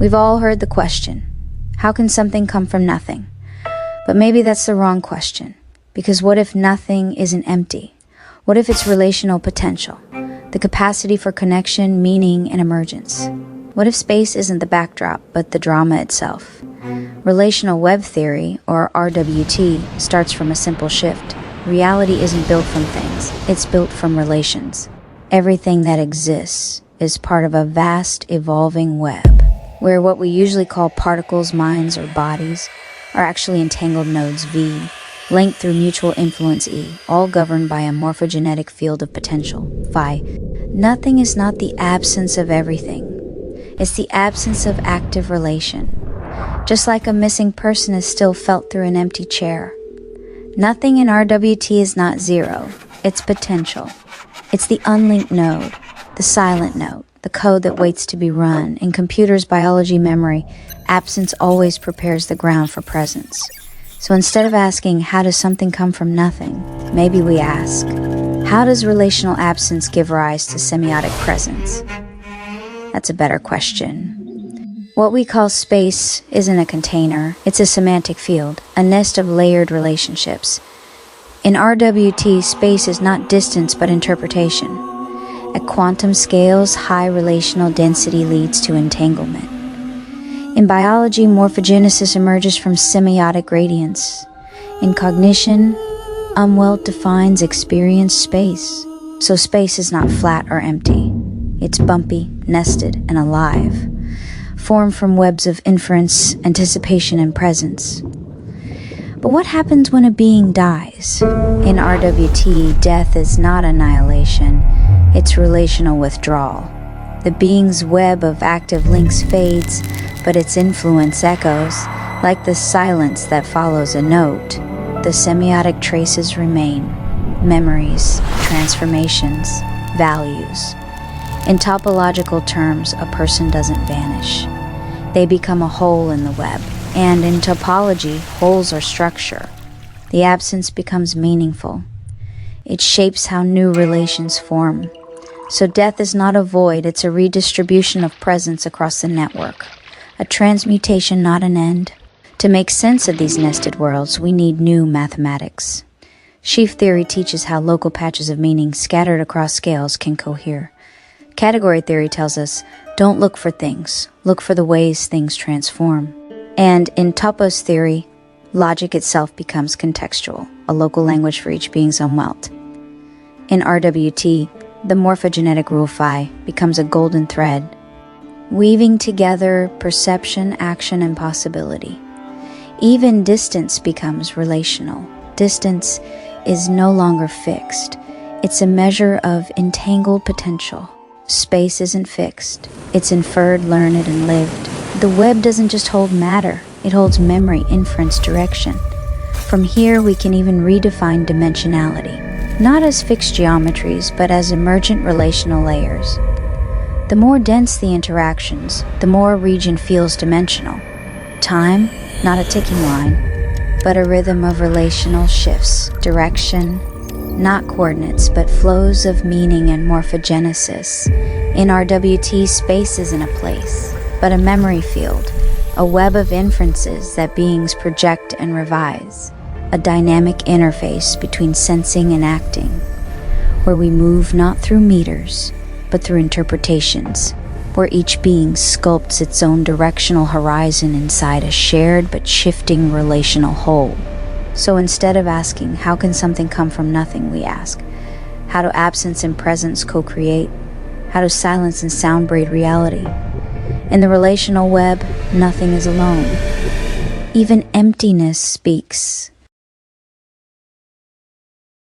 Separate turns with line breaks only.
We've all heard the question, how can something come from nothing? But maybe that's the wrong question, because what if nothing isn't empty? What if it's relational potential, the capacity for connection, meaning, and emergence? What if space isn't the backdrop, but the drama itself? Relational Web Theory, or RWT, starts from a simple shift. Reality isn't built from things, it's built from relations. Everything that exists is part of a vast, evolving web, where what we usually call particles, minds, or bodies are actually entangled nodes V, linked through mutual influence E, all governed by a morphogenetic field of potential, phi. Nothing is not the absence of everything. It's the absence of active relation. Just like a missing person is still felt through an empty chair. Nothing in RWT is not zero. It's potential. It's the unlinked node, the silent node, the code that waits to be run. In computers' biology memory, absence always prepares the ground for presence. So instead of asking, how does something come from nothing, maybe we ask, how does relational absence give rise to semiotic presence? That's a better question. What we call space isn't a container, it's a semantic field, a nest of layered relationships. In RWT, space is not distance but interpretation. At quantum scales, high relational density leads to entanglement. In biology, morphogenesis emerges from semiotic gradients. In cognition, Umwelt defines experienced space. So space is not flat or empty. It's bumpy, nested, and alive, formed from webs of inference, anticipation, and presence. But what happens when a being dies? In RWT, death is not annihilation, it's relational withdrawal. The being's web of active links fades, but its influence echoes. Like the silence that follows a note, the semiotic traces remain. Memories, transformations, values. In topological terms, a person doesn't vanish. They become a hole in the web. And in topology, holes are structure. The absence becomes meaningful. It shapes how new relations form. So death is not a void, it's a redistribution of presence across the network. A transmutation, not an end. To make sense of these nested worlds, we need new mathematics. Sheaf theory teaches how local patches of meaning scattered across scales can cohere. Category theory tells us, don't look for things, look for the ways things transform. And in topos theory, logic itself becomes contextual, a local language for each being's own welt. In RWT, the morphogenetic rule phi becomes a golden thread, weaving together perception, action, and possibility. Even distance becomes relational. Distance is no longer fixed. It's a measure of entangled potential. Space isn't fixed. It's inferred, learned, and lived. The web doesn't just hold matter. It holds memory, inference, direction. From here, we can even redefine dimensionality. Not as fixed geometries, but as emergent relational layers. The more dense the interactions, the more a region feels dimensional. Time, not a ticking line, but a rhythm of relational shifts, direction, not coordinates, but flows of meaning and morphogenesis. In RWT, space isn't a place, but a memory field, a web of inferences that beings project and revise, a dynamic interface between sensing and acting, where we move not through meters, but through interpretations, where each being sculpts its own directional horizon inside a shared but shifting relational whole. So instead of asking, how can something come from nothing, we ask, how do absence and presence co-create? How do silence and sound braid reality? In the relational web, nothing is alone. Even emptiness speaks.